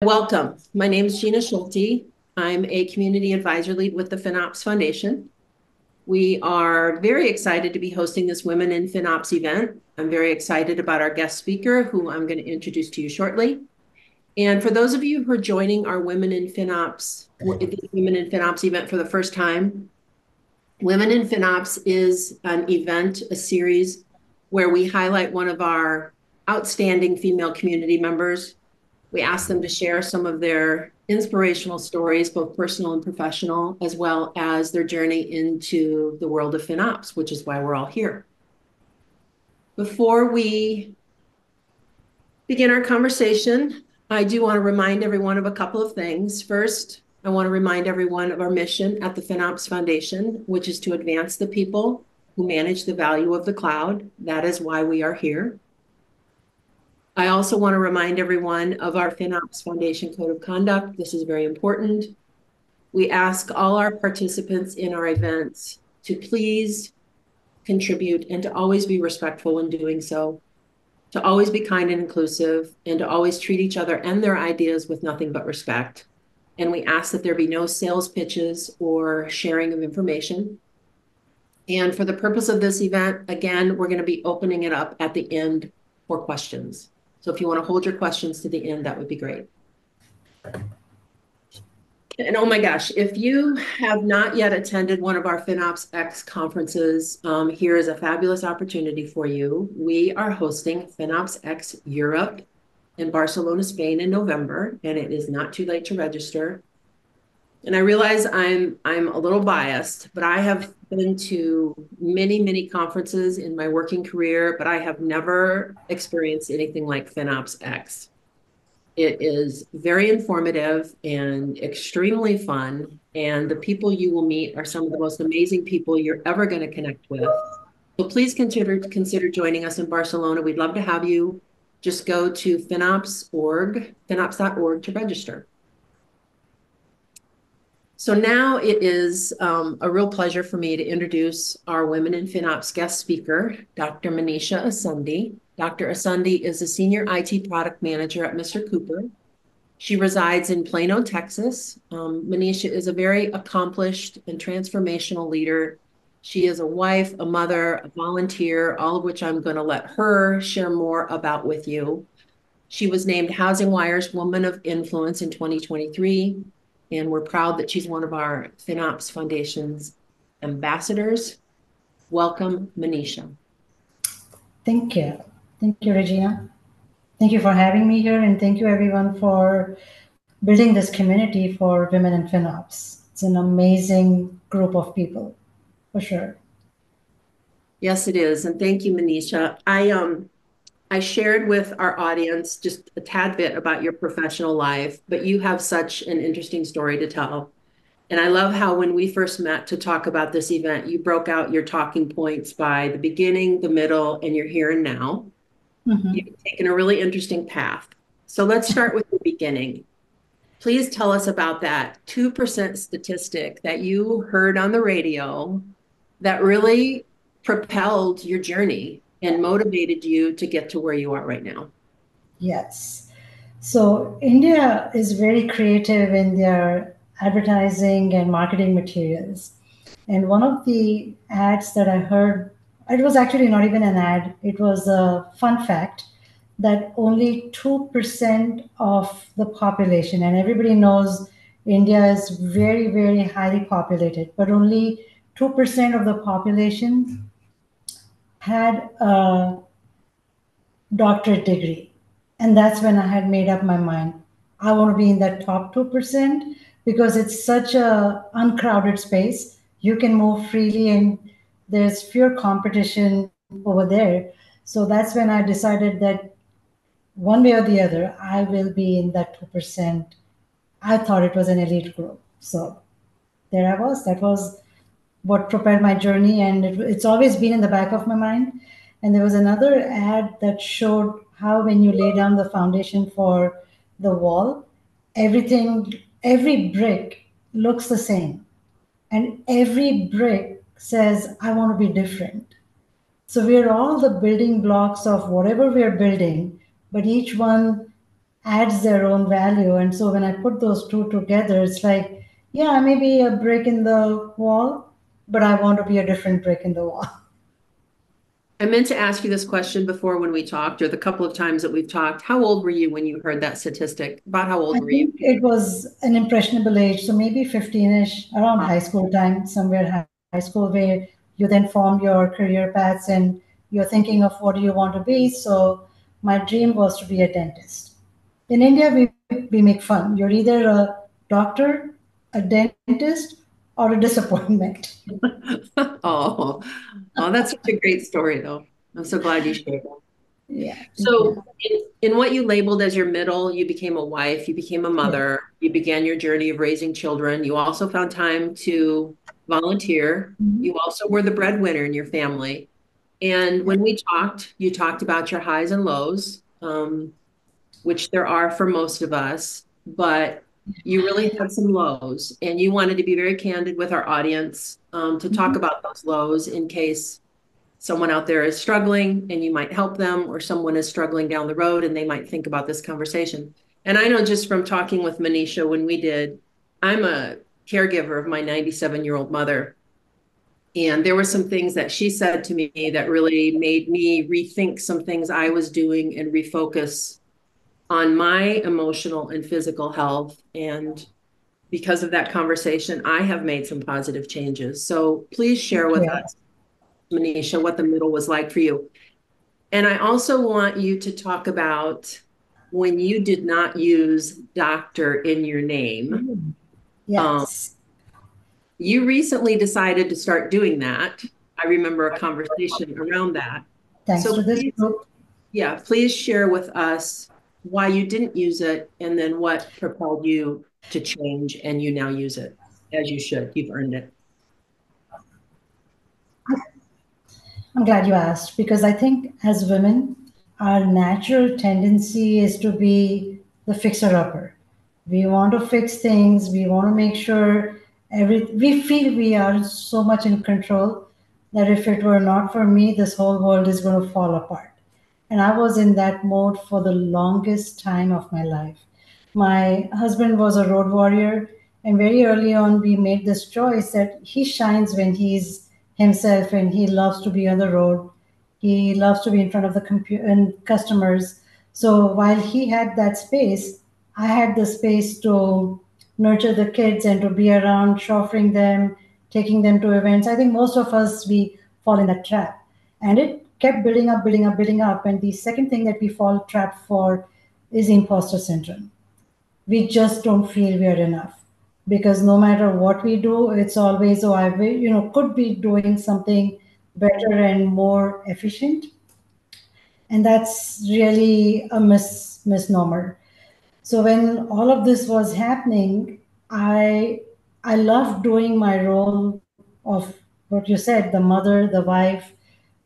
Welcome. My name is Gina Schulte. I'm a community advisor lead with the FinOps Foundation. We are very excited to be hosting this Women in FinOps event. I'm very excited about our guest speaker, who I'm going to introduce to you shortly. And for those of you who are joining our Women in FinOps event for the first time, Women in FinOps is an event, a series where we highlight one of our outstanding female community members. We ask them to share some of their inspirational stories, both personal and professional, as well as their journey into the world of FinOps, which is why we're all here. Before we begin our conversation, I do want to remind everyone of a couple of things. First, I want to remind everyone of our mission at the FinOps Foundation, which is to advance the people who manage the value of the cloud. That is why we are here. I also want to remind everyone of our FinOps Foundation Code of Conduct. This is very important. We ask all our participants in our events to please contribute and to always be respectful when doing so, to always be kind and inclusive, and to always treat each other and their ideas with nothing but respect. And we ask that there be no sales pitches or sharing of information. And for the purpose of this event, again, we're going to be opening it up at the end for questions. So if you want to hold your questions to the end, that would be great. And oh my gosh, if you have not yet attended one of our FinOps X conferences, here is a fabulous opportunity for you. We are hosting FinOps X Europe in Barcelona, Spain in November, and it is not too late to register. And I realize I'm a little biased, but I have been to many conferences in my working career, but I have never experienced anything like FinOps X. It is very informative and extremely fun, and the people you will meet are some of the most amazing people you're ever going to connect with. So please consider joining us in Barcelona. We'd love to have you. Just go to FinOps.org to register. So now it is a real pleasure for me to introduce our Women in FinOps guest speaker, Dr. Maneesha Asundi. Dr. Asundi is a senior IT product manager at Mr. Cooper. She resides in Plano, Texas. Maneesha is a very accomplished and transformational leader. She is a wife, a mother, a volunteer, all of which I'm going to let her share more about with you. She was named HousingWire's Woman of Influence in 2023. And we're proud that she's one of our FinOps Foundation's ambassadors. Welcome, Maneesha. Thank you. Thank you, Regina. Thank you for having me here, and thank you everyone for building this community for women in FinOps. It's an amazing group of people, for sure. Yes, it is. And thank you, Maneesha. I shared with our audience just a tad bit about your professional life, but you have such an interesting story to tell. And I love how when we first met to talk about this event, you broke out your talking points by the beginning, the middle, and your here and now. Mm-hmm. You've taken a really interesting path. So let's start with the beginning. Please tell us about that 2% statistic that you heard on the radio that really propelled your journey and motivated you to get to where you are right now. Yes. So India is very creative in their advertising and marketing materials. And one of the ads that I heard, it was actually not even an ad, it was a fun fact that only 2% of the population, and everybody knows India is very highly populated, but only 2% of the population had a doctorate degree. And that's when I had made up my mind. I want to be in that top 2% because it's such a uncrowded space. You can move freely and there's fewer competition over there. So that's when I decided that one way or the other, I will be in that 2%. I thought it was an elite group. So there I was. That was what propelled my journey. And it's always been in the back of my mind. And there was another ad that showed how when you lay down the foundation for the wall, every brick looks the same. And every brick says, I want to be different. So we're all the building blocks of whatever we're building, but each one adds their own value. And so when I put those two together, it's like, yeah, I may be a brick in the wall, but I want to be a different brick in the wall. I meant to ask you this question before when we talked, or the couple of times that we've talked. How old were you when you heard that statistic? About how I old were you? think it was an impressionable age, so maybe 15-ish, around high school time, somewhere high school, where you then form your career paths and you're thinking of what do you want to be. So my dream was to be a dentist. In India, we make fun. You're either a doctor, a dentist, or a disappointment. Oh, oh, that's such a great story, though. I'm so glad you shared that. Yeah, yeah. So, in what you labeled as your middle, you became a wife, you became a Yeah. mother, you began your journey of raising children. You also found time to volunteer. Mhm. You also were the breadwinner in your family. And when we talked, you talked about your highs and lows, which there are for most of us, but you really had some lows, and you wanted to be very candid with our audience to talk Mhm. about those lows in case someone out there is struggling and you might help them, or someone is struggling down the road and they might think about this conversation. And I know just from talking with Maneesha when we did, I'm a caregiver of my 97-year-old mother. And there were some things that she said to me that really made me rethink some things I was doing and refocus on my emotional and physical health. And because of that conversation, I have made some positive changes. So please share with Yeah. us, Maneesha, what the middle was like for you. And I also want you to talk about when you did not use doctor in your name. Um, Yes. you recently decided to start doing that. I remember a conversation around that. Thanks So to this please, group. yeah, please share with us why you didn't use it and then what propelled you to change and you now use it as you should. You've earned it. I'm glad you asked because I think as women, our natural tendency is to be the fixer upper. We want to fix things, we want to make sure we feel we are so much in control that if it were not for me, this whole world is going to fall apart. And I was in that mode for the longest time of my life. My husband was a road warrior, and very early on, we made this choice that he shines when he's himself and he loves to be on the road. He loves to be in front of the computer and customers. So while he had that space, I had the space to nurture the kids and to be around, chauffeuring them, taking them to events. I think most of us, we fall in that trap. And it kept building up, building up, building up. And the second thing that we fall trapped for is imposter syndrome. We just don't feel we are enough because no matter what we do, it's always, oh, could be doing something better and more efficient. And that's really a misnomer. So when all of this was happening, I I loved doing my role of what you said, the mother, the wife,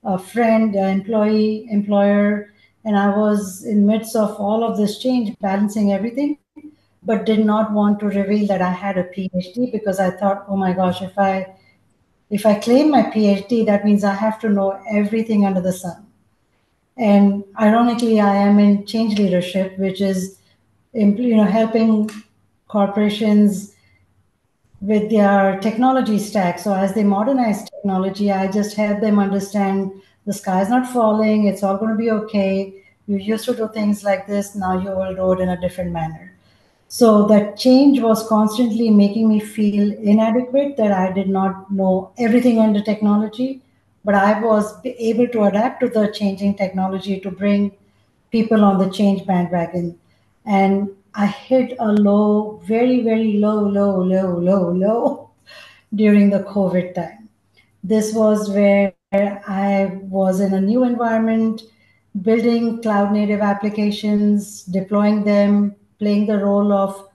a friend, an employee, employer, and I was in midst of all of this change, balancing everything, but did not want to reveal that I had a PhD because I thought, oh my gosh, if I claim my PhD, that means I have to know everything under the sun. And ironically, I am in change leadership, which is helping corporations with their technology stack. So as they modernize technology, I just help them understand the sky's not falling, it's all going to be okay. You used to do things like this, now you will do it in a different manner. So that change was constantly making me feel inadequate, that I did not know everything under technology, but I was able to adapt to the changing technology to bring people on the change bandwagon. And I hit a low, very, very low, low, low, low, low during the COVID time. This was where I was in a new environment, building cloud native applications, deploying them, playing the role of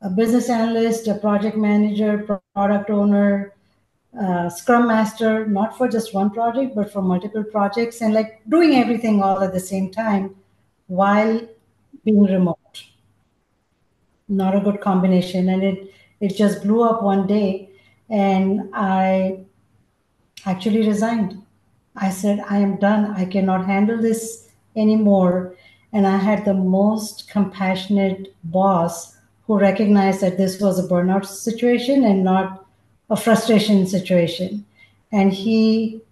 a business analyst, a project manager, product owner, scrum master, not for just one project, but for multiple projects, and like doing everything all at the same time while being remote. Not a good combination. And it just blew up one day. And I actually resigned. I said, I am done. I cannot handle this anymore. And I had the most compassionate boss who recognized that this was a burnout situation and not a frustration situation. And he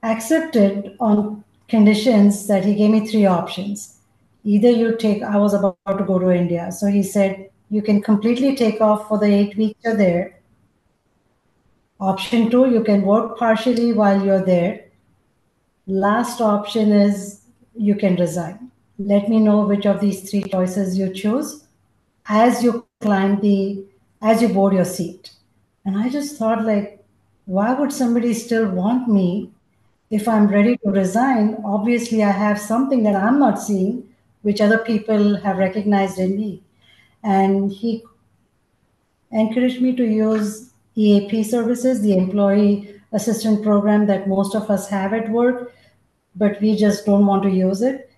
accepted on conditions that he gave me three options. Either you take, I was about to go to India. So he said, you can completely take off for the 8 weeks you're there. Option two, you can work partially while you're there. Last option is you can resign. Let me know which of these three choices you choose as you as you board your seat. And I just thought, like, why would somebody still want me if I'm ready to resign? Obviously, I have something that I'm not seeing, which other people have recognized in me. And he encouraged me to use EAP services, the employee assistant program that most of us have at work, but we just don't want to use it.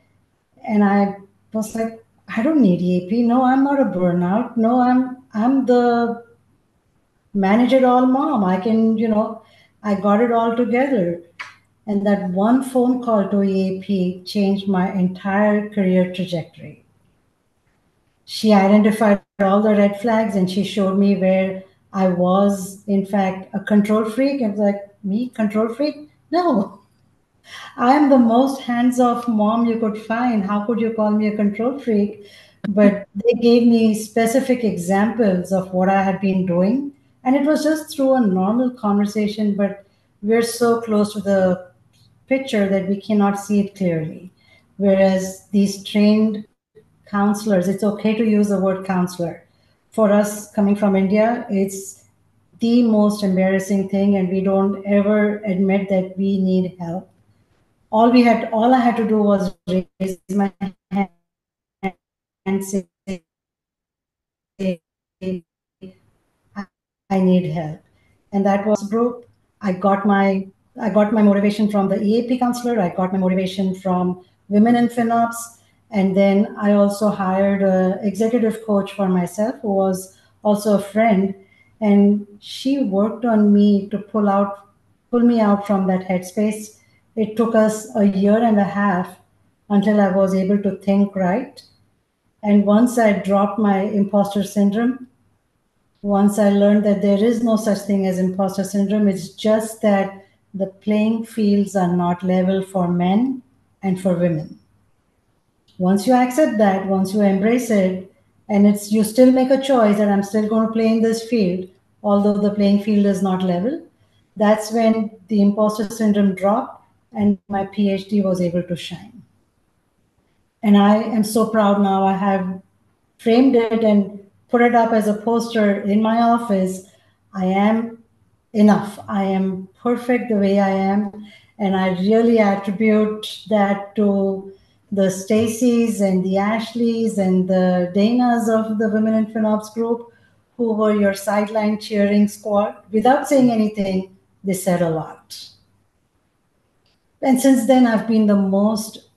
And I was like, I don't need EAP. No, I'm not a burnout. No, I'm the manage it all mom. I can, I got it all together. And that one phone call to EAP changed my entire career trajectory. She identified all the red flags and she showed me where I was, in fact, a control freak. I was like, me, control freak? No, I am the most hands off mom you could find. How could you call me a control freak? But they gave me specific examples of what I had been doing. And it was just through a normal conversation, but we're so close to the picture that we cannot see it clearly. Whereas these trained counselors, it's okay to use the word counselor. For us coming from India, it's the most embarrassing thing, and we don't ever admit that we need help. All I had to do was raise my hand and say, I need help. And that was group. I got my I got my motivation from the EAP counselor. I got my motivation from Women in FinOps. And then I also hired an executive coach for myself who was also a friend. And she worked on me to pull me out from that headspace. It took us a year and a half until I was able to think right. And once I dropped my imposter syndrome, once I learned that there is no such thing as imposter syndrome, it's just that the playing fields are not level for men and for women. Once you accept that, once you embrace it, and it's you still make a choice that I'm still going to play in this field, although the playing field is not level, that's when the imposter syndrome dropped and my PhD was able to shine. And I am so proud now. I have framed it and put it up as a poster in my office. I am enough. I am perfect the way I am. And I really attribute that to the Stacys and the Ashleys and the Danas of the Women in FinOps group who were your sideline cheering squad. Without saying anything, they said a lot. And since then, I've been the most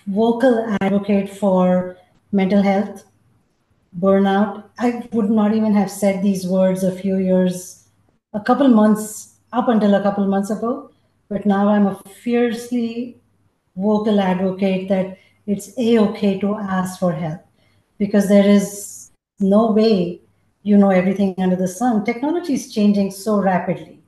vocal advocate for mental health, burnout. I would not even have said these words a couple months, up until a couple months ago. But now I'm a fiercely vocal advocate that it's a-okay to ask for help because there is no way you know everything under the sun. Technology is changing so rapidly,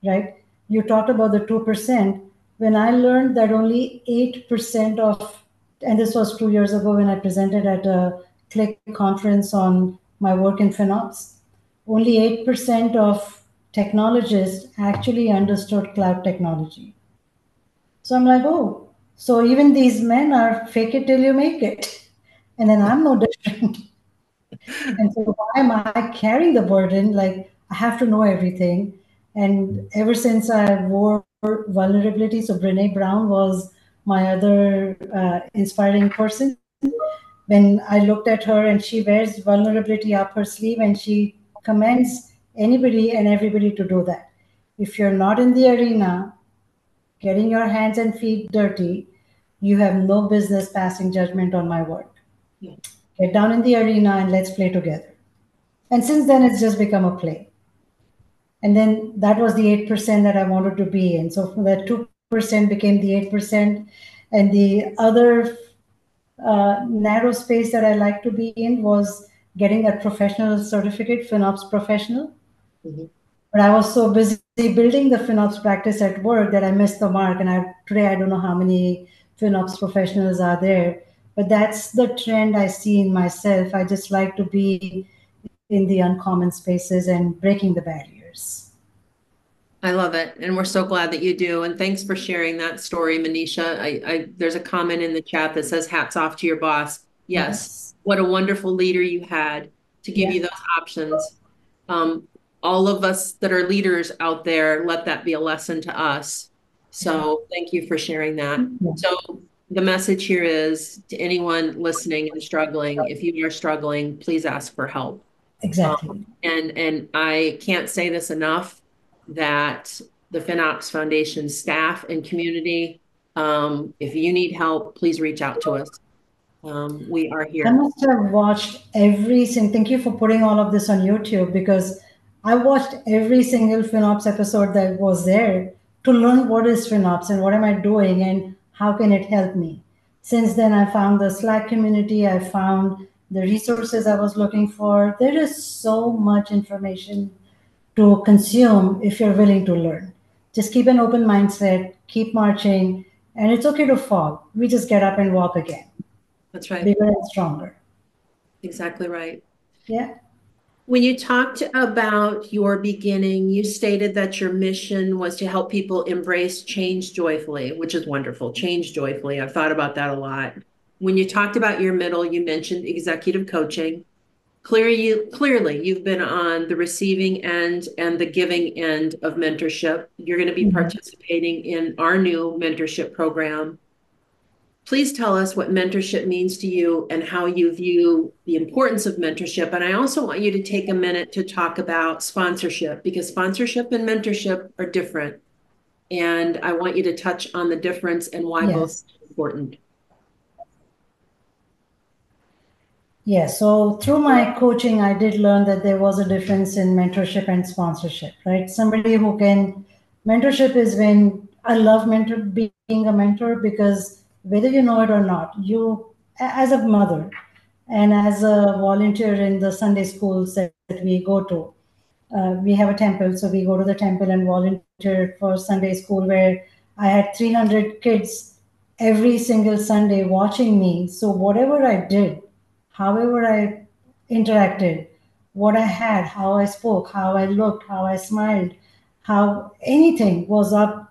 right? You talked about the 2%. When I learned that only 8% of, and this was 2 years ago when I presented at a Click conference on my work in FinOps, only 8% of technologists actually understood cloud technology. So I'm like, oh, so even these men are fake it till you make it. And then I'm no different. And so why am I carrying the burden? Like I have to know everything. And ever since I wore vulnerability, so Brene Brown was my other inspiring person. When I looked at her and she wears vulnerability up her sleeve and she commends anybody and everybody to do that. If you're not in the arena, getting your hands and feet dirty, you have no business passing judgment on my work. Get down in the arena and let's play together. And since then, it's just become a play. And then that was the 8% that I wanted to be in. So from that 2% became the 8%. And the other narrow space that I like to be in was getting that professional certificate, FinOps professional. Mhm. But I was so busy building the FinOps practice at work that I missed the mark. And today I don't know how many FinOps professionals are there. But that's the trend I see in myself. I just like to be in the uncommon spaces and breaking the barriers. I love it. And we're so glad that you do. And thanks for sharing that story, Maneesha. There's a comment in the chat that says, hats off to your boss. Yes. Yes. What a wonderful leader you had to give Yeah. you those options. Um, all of us that are leaders out there, let that be a lesson to us. So thank you for sharing that. Yeah. So the message here is to anyone listening and struggling, if you are struggling, please ask for help. Exactly. And I can't say this enough that the FinOps Foundation staff and community, if you need help, please reach out to us. We are I here. must have watched every single. Thank you for putting all of this on YouTube because I watched every single FinOps episode that was there to learn what is FinOps and what am I doing and how can it help me. Since then, I found the Slack community. I found the resources I was looking for. There is so much information to consume if you're willing to learn. Just keep an open mindset, keep marching, and it's okay to fall. We just get up and walk again, That's right. bigger and stronger. Exactly right. Yeah. When you talked about your beginning, you stated that your mission was to help people embrace change joyfully, which is wonderful. Change joyfully. I've thought about that a lot. When you talked about your middle, you mentioned executive coaching. Clearly, you've been on the receiving end and the giving end of mentorship. You're going to be Mhm. participating in our new mentorship program. Please tell us what mentorship means to you and how you view the importance of mentorship. And I also want you to take a minute to talk about sponsorship because sponsorship and mentorship are different. And I want you to touch on the difference and why both Yes. are important. Yeah. So through my coaching, I did learn that there was a difference in mentorship and sponsorship, right? Somebody who can, mentorship is when I love being a mentor because whether you know it or not, as a mother and as a volunteer in the Sunday schools that we go to, we have a temple, so we go to the temple and volunteer for Sunday school where I had 300 kids every single Sunday watching me. So whatever I did, however I interacted, what I had, how I spoke, how I looked, how I smiled, how anything was out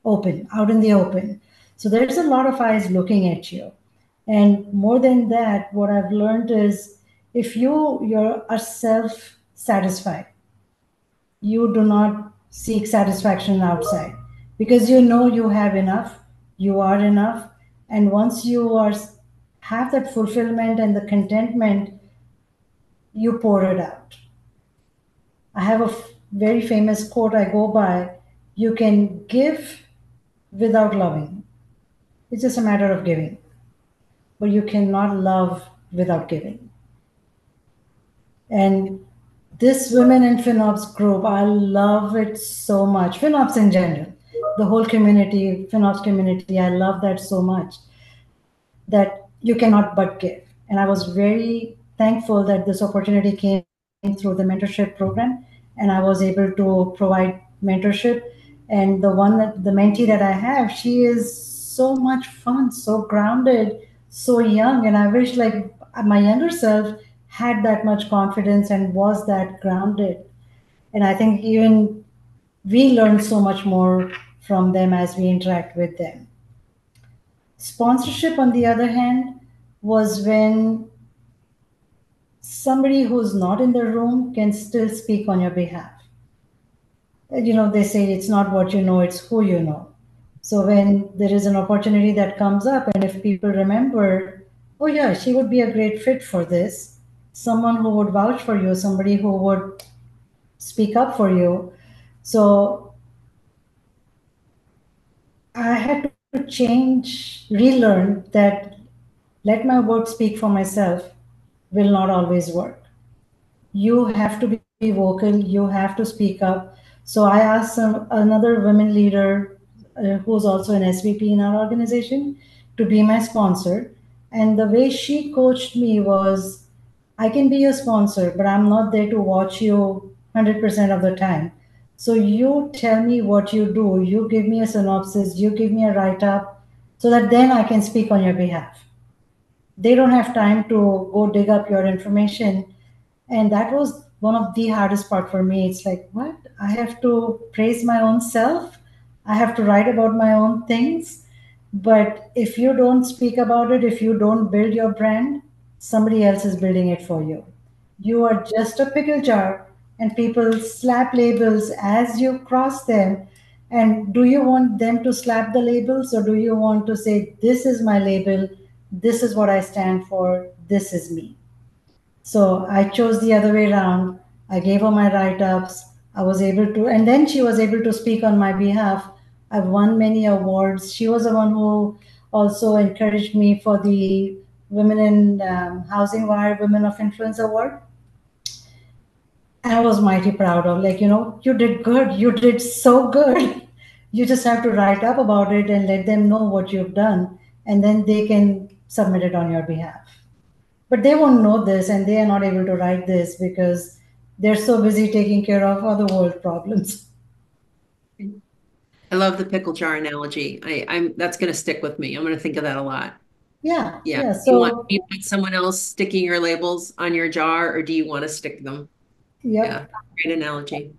in the open. So there's a lot of eyes looking at you. And more than that, what I've learned is if are self satisfied, you do not seek satisfaction outside because you know you have enough, you are enough, and once have that fulfillment and the contentment, you pour it out. I have a very famous quote I go by: you can give without loving. It's just a matter of giving, but you cannot love without giving. And this Women in FinOps group, I love it so much. FinOps in general, the whole community, FinOps community, I love that so much that you cannot but give. And I was very thankful that this opportunity came through the mentorship program and I was able to provide mentorship. And the mentee that I have, she is so much fun, so grounded, so young. And I wish like my younger self had that much confidence and was that grounded. And I think even we learn so much more from them as we interact with them. Sponsorship, on the other hand, was when somebody who's not in the room can still speak on your behalf. They say it's not what you know, it's who you know. So when there is an opportunity that comes up, and if people remember, oh, yeah, she would be a great fit for this, someone who would vouch for you, somebody who would speak up for you. So I had to relearn that let my work speak for myself will not always work. You have to be vocal, you have to speak up. So I asked another women leader who's also an SVP in our organization to be my sponsor. And the way she coached me was, I can be your sponsor, but I'm not there to watch you 100% of the time. So you tell me what you do, you give me a synopsis, you give me a write up, so that then I can speak on your behalf. They don't have time to go dig up your information. And that was one of the hardest part for me. It's like, what? I have to praise my own self. I have to write about my own things. But if you don't speak about it, if you don't build your brand, somebody else is building it for you. You are just a pickle jar, and people slap labels as you cross them. And do you want them to slap the labels, or do you want to say, this is my label, this is what I stand for, this is me? So I chose the other way around. I gave her my write ups. I was able to, and then she was able to speak on my behalf. I've won many awards. She was the one who also encouraged me for the Women in HousingWire Women of Influence Award. And I was mighty proud of, like, you did good. You did so good. You just have to write up about it and let them know what you've done, and then they can submit it on your behalf. But they won't know this, and they are not able to write this because they're so busy taking care of other world problems. I love the pickle jar analogy. I'm that's going to stick with me. I'm going to think of that a lot. Yeah, Yeah. yeah. Do So, you want someone else sticking your labels on your jar, or do you want to stick them? Yeah. yep, Great analogy.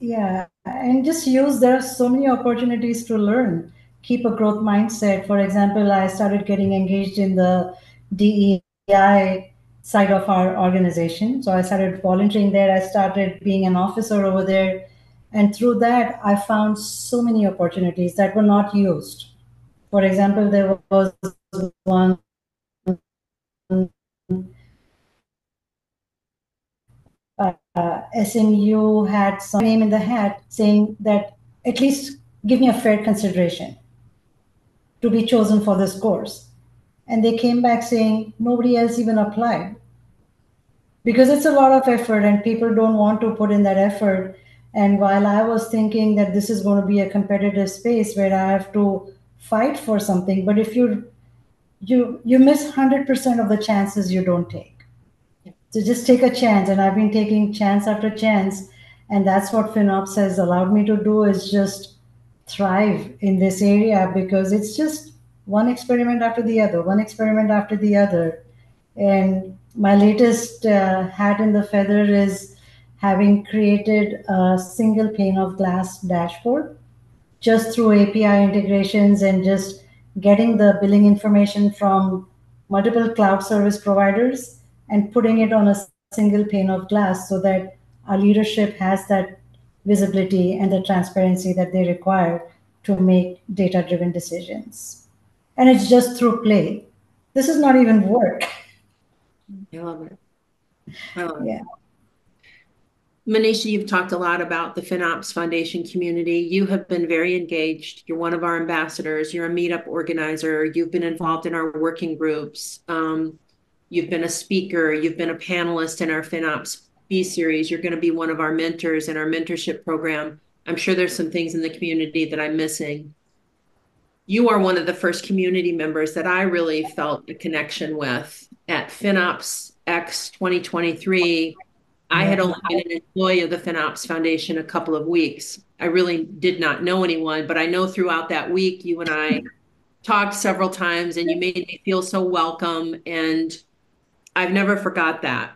yeah. And just use, there are so many opportunities to learn. Keep a growth mindset. For example, I started getting engaged in the DEI side of our organization. So I started volunteering there. I started being an officer over there. And through that, I found so many opportunities that were not used. For example, there was one SMU had some name in the hat saying that at least give me a fair consideration to be chosen for this course. And they came back saying nobody else even applied because it's a lot of effort and people don't want to put in that effort. And while I was thinking that this is going to be a competitive space where I have to fight for something, but if you miss 100% of the chances you don't take. So just take a chance, and I've been taking chance after chance, and that's what FinOps has allowed me to do, is just thrive in this area because it's just one experiment after the other, one experiment after the other. And my latest hat in the feather is having created a single pane of glass dashboard just through API integrations and just getting the billing information from multiple cloud service providers and putting it on a single pane of glass so that our leadership has that visibility and the transparency that they require to make data driven decisions. And it's just through play. This is not even work. I love it. I love it. Yeah. Maneesha, you've talked a lot about the FinOps Foundation community. You have been very engaged. You're one of our ambassadors. You're a meetup organizer. You've been involved in our working groups. You've been a speaker. You've been a panelist in our FinOps B series. You're going to be one of our mentors in our mentorship program. I'm sure there's some things in the community that I'm missing. You are one of the first community members that I really felt a connection with at FinOps X 2023. I had Yeah. only been an employee of the FinOps Foundation a couple of weeks. I really did not know anyone, but I know throughout that week, you and I talked several times and you made me feel so welcome. And I've never forgot that.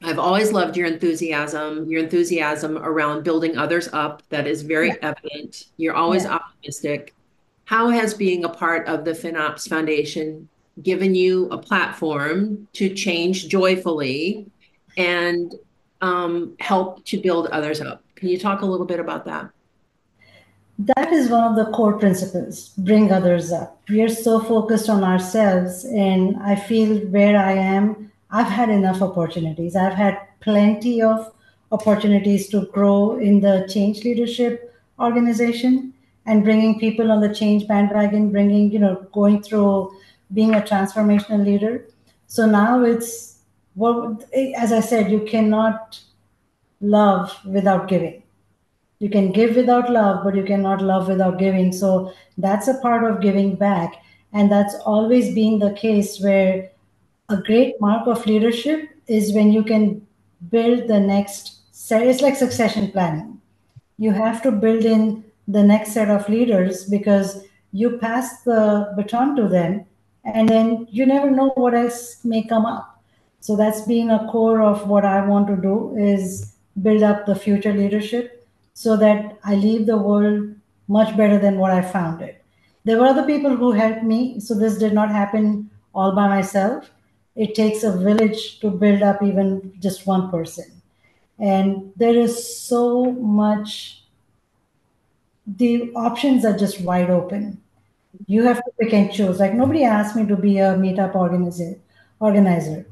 I've always loved your enthusiasm around building others up. That is Yeah. very evident. You're always Yeah. optimistic. How has being a part of the FinOps Foundation given you a platform to change joyfully and help to build others up? Can you talk a little bit about that? That is one of the core principles, bring others up. We are so focused on ourselves, and I feel where I am, I've had enough opportunities. I've had plenty of opportunities to grow in the change leadership organization and bringing people on the change bandwagon, bringing, going through being a transformational leader. So now it's, well, as I said, you cannot love without giving. You can give without love, but you cannot love without giving. So that's a part of giving back. And that's always been the case where a great mark of leadership is when you can build the next set. It's like succession planning. You have to build in the next set of leaders because you pass the baton to them and then you never know what else may come up. So that's been a core of what I want to do is build up the future leadership so that I leave the world much better than what I found it. There were other people who helped me, so this did not happen all by myself. It takes a village to build up even just one person. And there is so much, the options are just wide open. You have to pick and choose. Like nobody asked me to be a meetup organizer,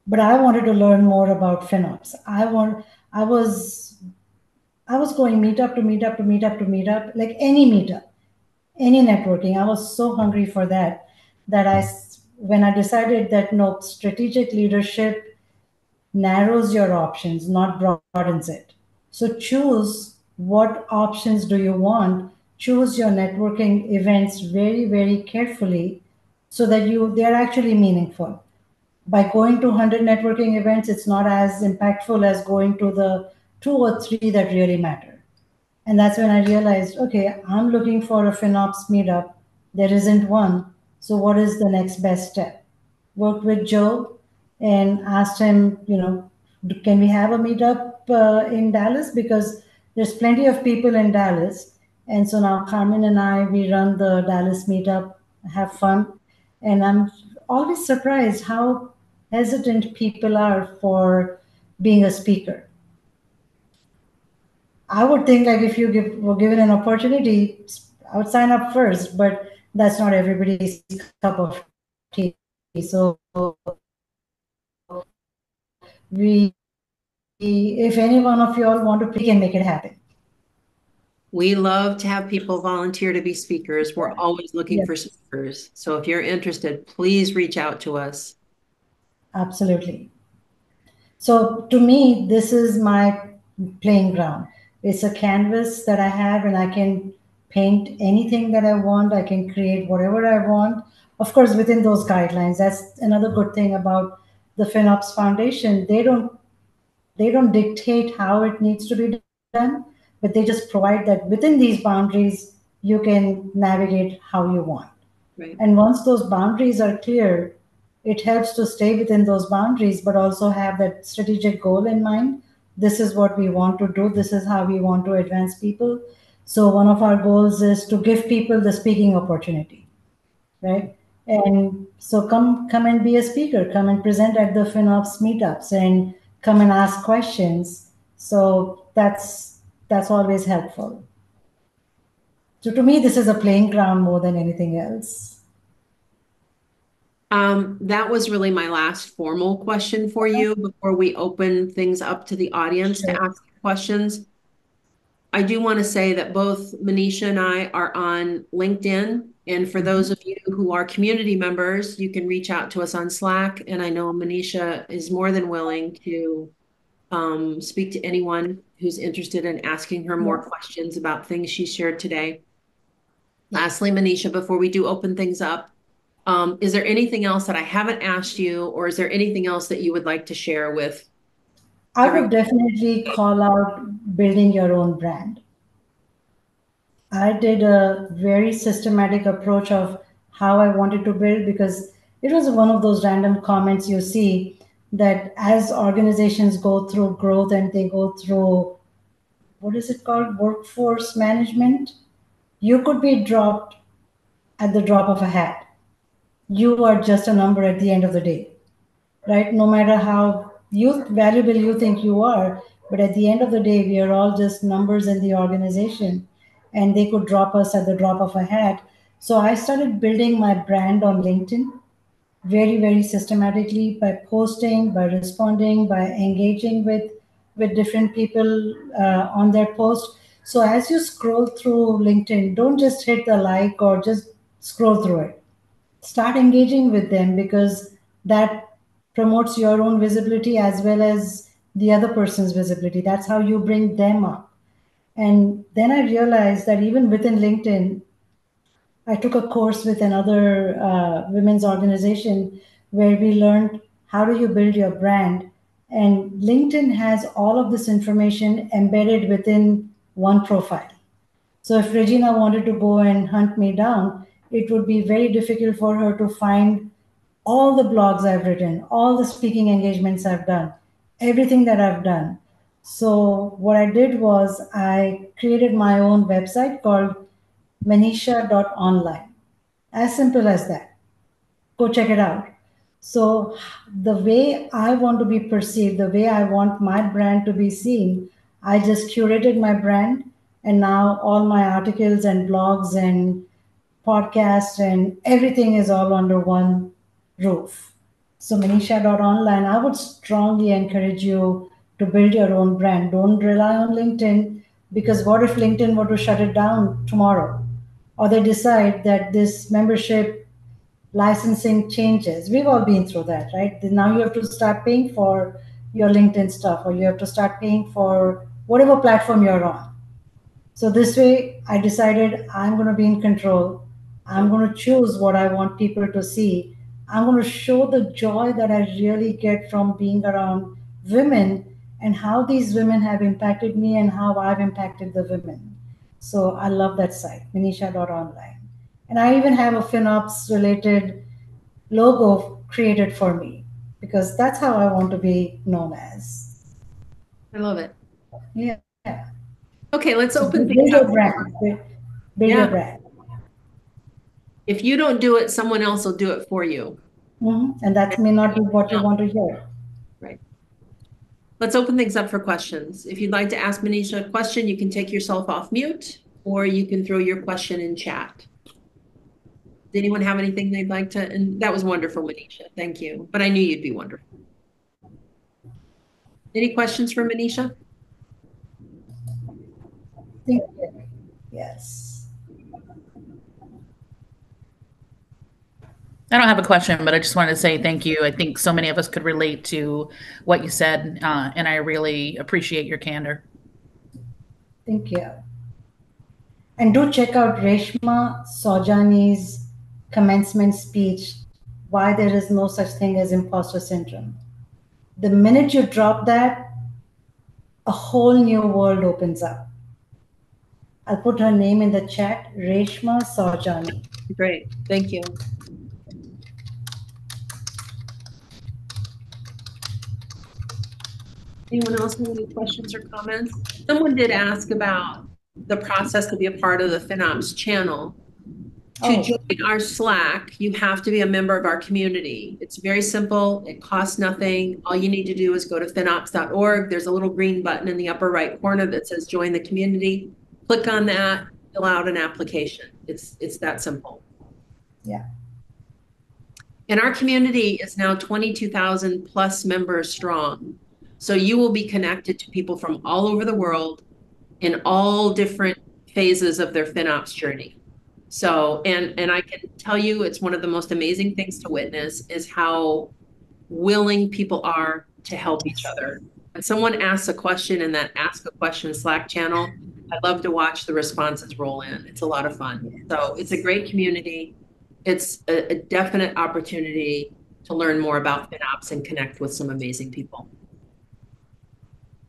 but I wanted to learn more about FinOps. I was I was going meetup to meetup to meetup to meetup, like any meetup, any networking. I was so hungry for that that when I decided that no, strategic leadership narrows your options, not broadens it. So choose what options do you want. Choose your networking events very, very carefully so that they're actually meaningful. By going to 100 networking events, it's not as impactful as going to the two or three that really matter. And that's when I realized, okay, I'm looking for a FinOps meetup. There isn't one. So what is the next best step? Worked with Joe and asked him, can we have a meetup in Dallas? Because there's plenty of people in Dallas. And so now Carmen and I, we run the Dallas meetup, have fun. And I'm always surprised how hesitant people are for being a speaker. I would think like if were given an opportunity, I would sign up first, but that's not everybody's cup of tea. So if any one of you all want to pick and make it happen. We love to have people volunteer to be speakers. We're always looking for speakers. So if you're interested, please reach out to us. Absolutely. So to me, this is my playing ground. It's a canvas that I have, and I can paint anything that I want. I can create whatever I want, of course, within those guidelines. That's another good thing about the FinOps Foundation. They don't dictate how it needs to be done, but they just provide that within these boundaries, you can navigate how you want. Right. And once those boundaries are clear, it helps to stay within those boundaries, but also have that strategic goal in mind. This is what we want to do. This is how we want to advance people. So one of our goals is to give people the speaking opportunity, right? And so come and be a speaker. Come and present at the FinOps meetups, and come and ask questions. So that's always helpful. So to me, this is a playing ground more than anything else. That was really my last formal question for you before we open things up to the audience to ask questions. I do want to say that both Maneesha and I are on LinkedIn. And for those of you who are community members, you can reach out to us on Slack. And I know Maneesha is more than willing to speak to anyone who's interested in asking her more questions about things she shared today. Lastly, Maneesha, before we do open things up, is there anything else that I haven't asked you, or is there anything else that you would like to share with I would everyone? definitely call out building your own brand. I did a very systematic approach of how I wanted to build because it was one of those random comments you see that as organizations go through growth and they go through, what is it called, workforce management, you could be dropped at the drop of a hat. You are just a number at the end of the day, right? No matter how valuable you think you are, but at the end of the day, we are all just numbers in the organization, and they could drop us at the drop of a hat. So I started building my brand on LinkedIn very, very systematically by posting, by responding, by engaging with different people on their post. So as you scroll through LinkedIn, don't just hit the like or just scroll through it. Start engaging with them because that promotes your own visibility as well as the other person's visibility. That's how you bring them up. And then I realized that even within LinkedIn, I took a course with another women's organization where we learned how do you build your brand. And LinkedIn has all of this information embedded within one profile. So if Regina wanted to go and hunt me down, it would be very difficult for her to find all the blogs I've written, all the speaking engagements I've done, everything that I've done. So what I did was I created my own website called Maneesha.online. As simple as that. Go check it out. So the way I want to be perceived, the way I want my brand to be seen, I just curated my brand, and now all my articles and blogs and podcasts and everything is all under one roof. So Manisha.online, I would strongly encourage you to build your own brand. Don't rely on LinkedIn, because what if LinkedIn were to shut it down tomorrow? Or they decide that this membership licensing changes. We've all been through that, right? Now you have to start paying for your LinkedIn stuff, or you have to start paying for whatever platform you're on. So this way, I decided I'm going to be in control. I'm going to choose what I want people to see. I'm going to show the joy that I really get from being around women, and how these women have impacted me and how I've impacted the women. So I love that site, Manisha.online. And I even have a FinOps related logo created for me, because that's how I want to be known as. I love it. Yeah. Okay, let's So open build things your up. brand. Build your brand. If you don't do it, someone else will do it for you. And that may not be what you want to hear. Right. Let's open things up for questions. If you'd like to ask Maneesha a question, you can take yourself off mute, or you can throw your question in chat. Does anyone have anything they'd like to? And that was wonderful, Maneesha. Thank you. But I knew you'd be wonderful. Any questions for Maneesha? Thank you. Yes. I don't have a question, but I just wanted to say thank you. I think so many of us could relate to what you said, and I really appreciate your candor. Thank you. And do check out Reshma Saujani's commencement speech, Why There Is No Such Thing as Imposter Syndrome. The minute you drop that, a whole new world opens up. I'll put her name in the chat, Reshma Saujani. Great. Thank you. Anyone else have any questions or comments? Someone did ask about the process to be a part of the FinOps channel. To join our Slack, you have to be a member of our community. It's very simple. It costs nothing. All you need to do is go to finops.org. There's a little green button in the upper right corner that says join the community. Click on that, fill out an application. It's that simple. Yeah. And our community is now 22,000 plus members strong. So you will be connected to people from all over the world in all different phases of their FinOps journey. So, and I can tell you, it's one of the most amazing things to witness is how willing people are to help each other. When someone asks a question in that Ask a Question Slack channel, I love to watch the responses roll in. It's a lot of fun. So it's a great community. It's a definite opportunity to learn more about FinOps and connect with some amazing people.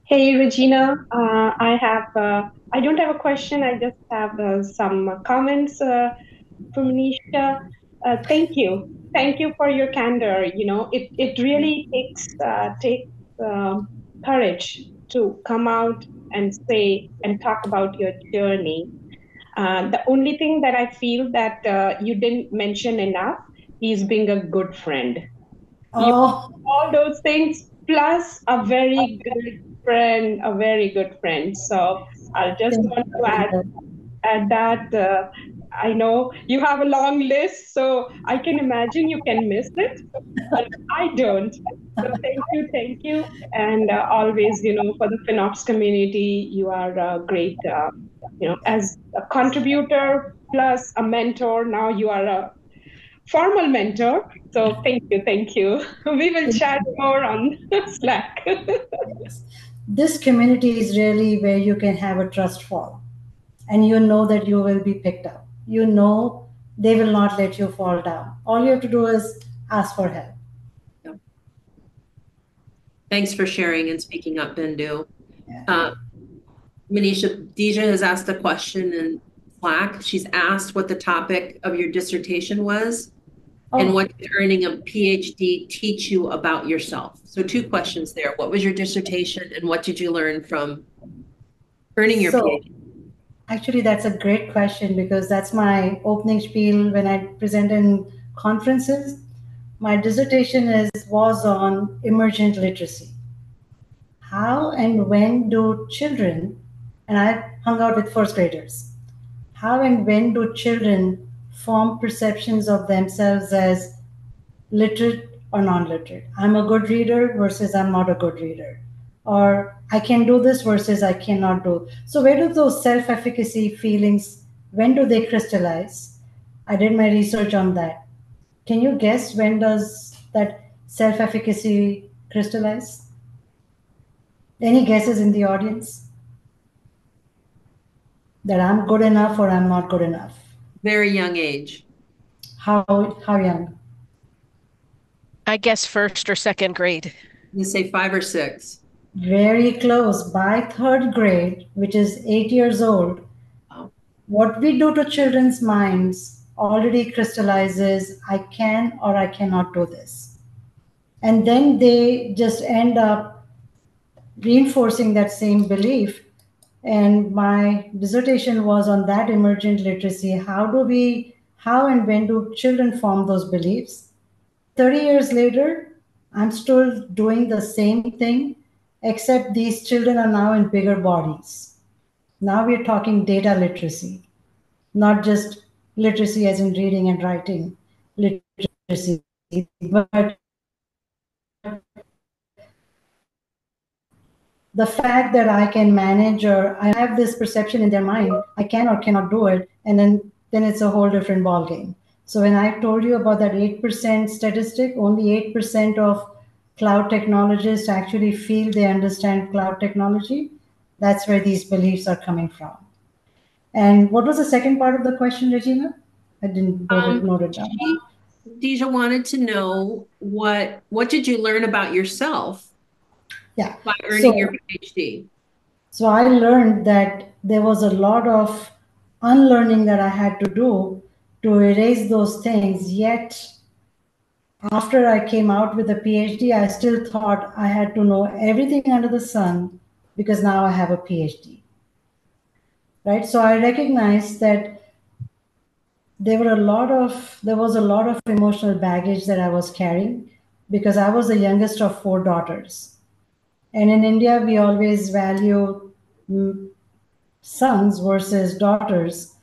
Hey, Regina, I don't have a question. I just have some comments for Maneesha. Thank you. Thank you for your candor. You know, it really takes courage to come out and say and talk about your journey. The only thing that I feel that you didn't mention enough is being a good friend. Oh. All those things plus a very good friend, a very good friend. So I'll just want to add that. I know you have a long list, so I can imagine you can miss it, but I don't. So thank you, and always, you know, for the FinOps community, you are great. You know, as a contributor plus a mentor, now you are a formal mentor. So thank you, thank you. We will chat more on Slack. Yes. This community is really where you can have a trust fall, and you know that you will be picked up. You know they will not let you fall down. All you have to do is ask for help. Yep. Thanks for sharing and speaking up, Bindu. Yeah. Maneesha, Deja has asked a question in Slack. She's asked what the topic of your dissertation was and what did earning a PhD teach you about yourself? So 2 questions there. What was your dissertation and what did you learn from earning your PhD? Actually, that's a great question because that's my opening spiel when I present in conferences. My dissertation was on emergent literacy. How and when do children, and I hung out with first graders, how and when do children form perceptions of themselves as literate or non-literate? I'm a good reader versus I'm not a good reader. Or I can do this versus I cannot do. So where do those self-efficacy feelings, when do they crystallize? I did my research on that. Can you guess when does that self-efficacy crystallize? Any guesses in the audience? That I'm good enough or I'm not good enough? Very young age. How young? I guess 1st or 2nd grade. You say 5 or 6. Very close. By 3rd grade, which is 8 years old, what we do to children's minds already crystallizes, I can or I cannot do this. And then they just end up reinforcing that same belief. And my dissertation was on that emergent literacy. How and when do children form those beliefs? 30 years later, I'm still doing the same thing, except these children are now in bigger bodies. Now we're talking data literacy, not just literacy as in reading and writing literacy, but the fact that I can manage or I have this perception in their mind, I can or cannot do it, and then it's a whole different ballgame. So when I told you about that 8% statistic, only 8% of cloud technologists actually feel they understand cloud technology. That's where these beliefs are coming from. And what was the second part of the question, Regina? I didn't note it down. Deja wanted to know what did you learn about yourself by earning your PhD? So I learned that there was a lot of unlearning that I had to do to erase those things. Yet, after I came out with a PhD, I still thought I had to know everything under the sun because now I have a PhD. Right? So I recognized that there was a lot of emotional baggage that I was carrying because I was the youngest of 4 daughters. And in India, we always value sons versus daughters.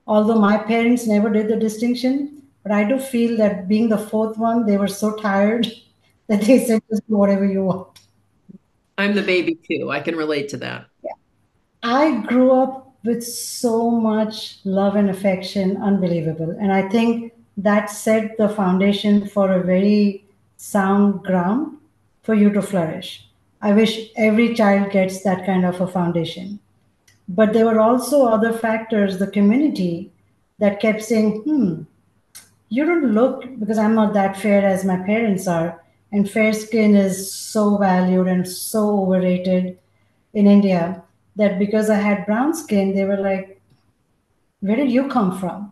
Although my parents never did the distinction, but I do feel that being the 4th one, they were so tired that they said, just do whatever you want. I'm the baby too. I can relate to that. Yeah. I grew up with so much love and affection, unbelievable. And I think that set the foundation for a very sound ground for you to flourish. I wish every child gets that kind of a foundation. But there were also other factors, the community, that kept saying, you don't look, because I'm not that fair as my parents are, and fair skin is so valued and so overrated in India that because I had brown skin, they were like, where did you come from?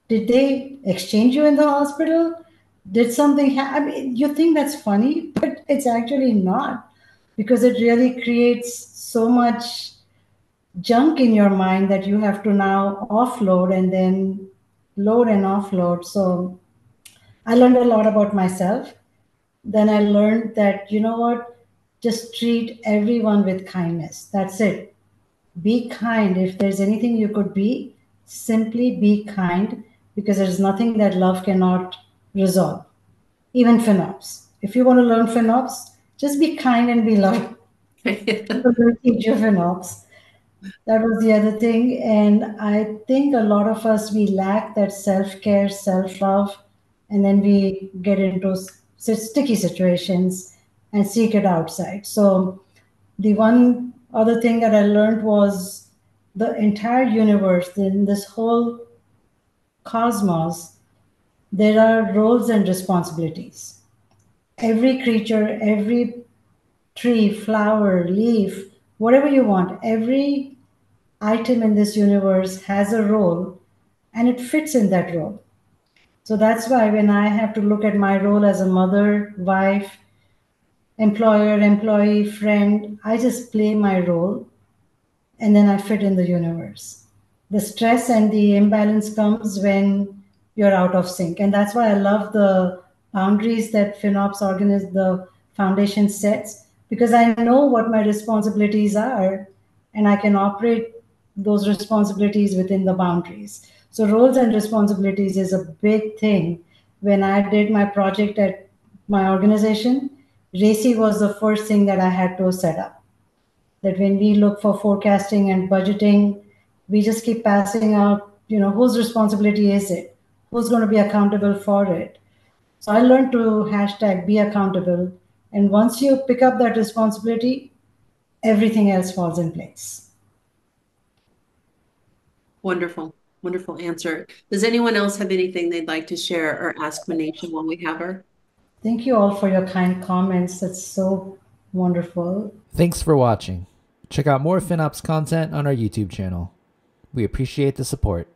Did they exchange you in the hospital? Did something happen? I mean, you think that's funny, but it's actually not, because it really creates so much junk in your mind that you have to now offload and then load and offload. So I learned a lot about myself. Then I learned that, you know what, just treat everyone with kindness. That's it. Be kind. If there's anything you could be, simply be kind, because there's nothing that love cannot resolve. Even FinOps. If you want to learn FinOps, just be kind and be loving. People will teach you FinOps. That was the other thing. And I think a lot of us, we lack that self-care, self-love, and then we get into sticky situations and seek it outside. So the one other thing that I learned was the entire universe, in this whole cosmos, there are roles and responsibilities. Every creature, every tree, flower, leaf, whatever you want, every item in this universe has a role and it fits in that role. So that's why when I have to look at my role as a mother, wife, employer, employee, friend, I just play my role and then I fit in the universe. The stress and the imbalance comes when you're out of sync. And that's why I love the boundaries that the foundation sets, because I know what my responsibilities are and I can operate those responsibilities within the boundaries. So roles and responsibilities is a big thing. When I did my project at my organization, RACI was the first thing that I had to set up, that when we look for forecasting and budgeting, we just keep passing out, whose responsibility is it? Who's going to be accountable for it? So I learned to hashtag be accountable. And once you pick up that responsibility, everything else falls in place. Wonderful, wonderful answer. Does anyone else have anything they'd like to share or ask Maneesha while we have her? Thank you all for your kind comments. That's so wonderful. Thanks for watching. Check out more FinOps content on our YouTube channel. We appreciate the support.